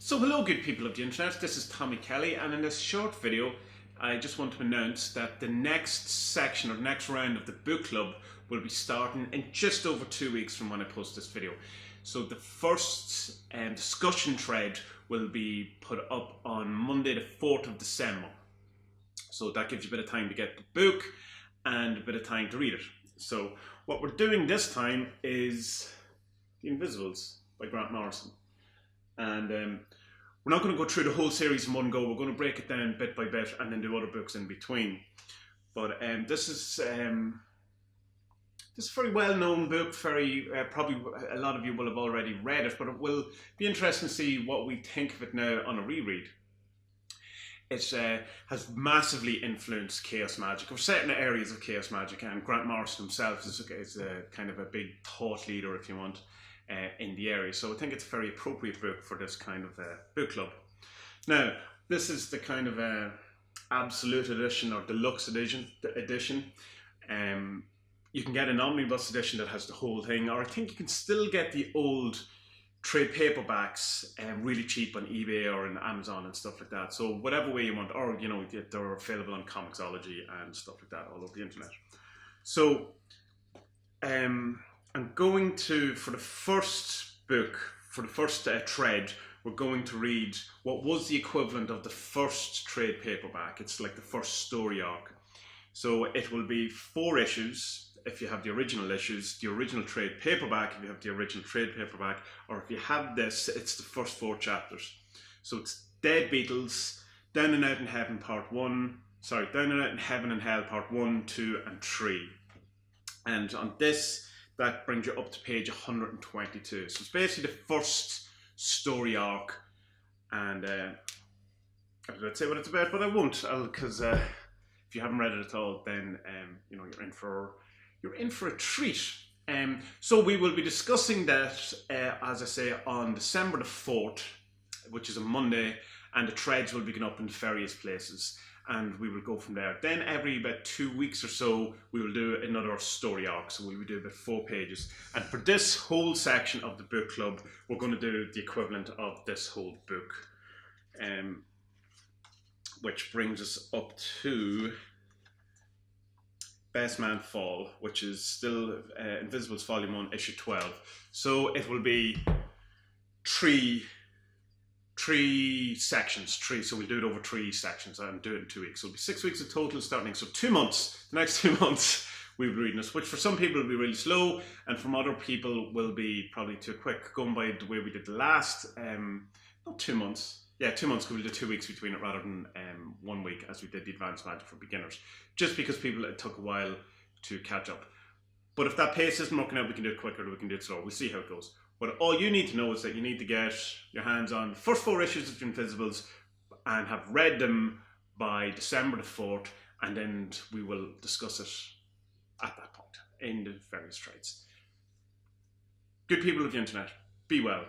So hello good people of the internet, this is Tommy Kelly, and in this short video I just want to announce that the next section or next round of the book club will be starting in just over 2 weeks from when I post this video. So the first discussion thread will be put up on Monday the 4th of December. So that gives you a bit of time to get the book and a bit of time to read it. So what we're doing this time is The Invisibles by Morrison. And we're not going to go through the whole series in one go. We're going to break it down bit by bit and then do other books in between. But this is a very well-known book. Probably a lot of you will have already read it, but it will be interesting to see what we think of it now on a reread. It has massively influenced chaos magic, or certain areas of chaos magic, and Grant Morrison himself is a kind of a big thought leader, if you want, in the area. So I think it's a very appropriate book for this kind of book club. Now, this is the kind of absolute edition or deluxe edition. You can get an omnibus edition that has the whole thing, or I think you can still get the old trade paperbacks really cheap on eBay or on Amazon and stuff like that. So whatever way you want, or you know, they're available on Comixology and stuff like that all over the internet. So I'm going to, for the first book, for the first thread, we're going to read what was the equivalent of the first trade paperback. It's like the first story arc. So it will be 4 issues. If you have the original issues, the original trade paperback, if you have the original trade paperback, or if you have this, it's the first 4 chapters. So it's Dead Beatles, Down and Out in Heaven Part 1, sorry, Down and Out in Heaven and Hell Part 1, 2 and 3. And on this, that brings you up to page 122. So it's basically the first story arc. And I was about to say what it's about, but I won't, because if you haven't read it at all, then you know, you're in for a treat. So we will be discussing that, as I say, on December the 4th, which is a Monday, and the threads will be going up in various places, and we will go from there. Then every about 2 weeks or so, we will do another story arc, so we will do about 4 pages. And for this whole section of the book club, we're going to do the equivalent of this whole book, which brings us up to Best Man Fall, which is still Invisibles Volume 1, Issue 12. So it will be three sections, so we'll do it over 3 sections and do it in 2 weeks. So it'll be 6 weeks in total starting. So 2 months, the next 2 months, we'll be reading this, which for some people will be really slow, and from other people will be probably too quick, going by the way we did the last, not 2 months. Yeah, 2 months, because we'll do 2 weeks between it rather than 1 week as we did the Advanced Magic for Beginners. Just because it took a while to catch up. But if that pace isn't working out, we can do it quicker or we can do it slower. We'll see how it goes. But all you need to know is that you need to get your hands on the first 4 issues of The Invisibles and have read them by December the 4th, and then we will discuss it at that point in the various trades. Good people of the internet, be well.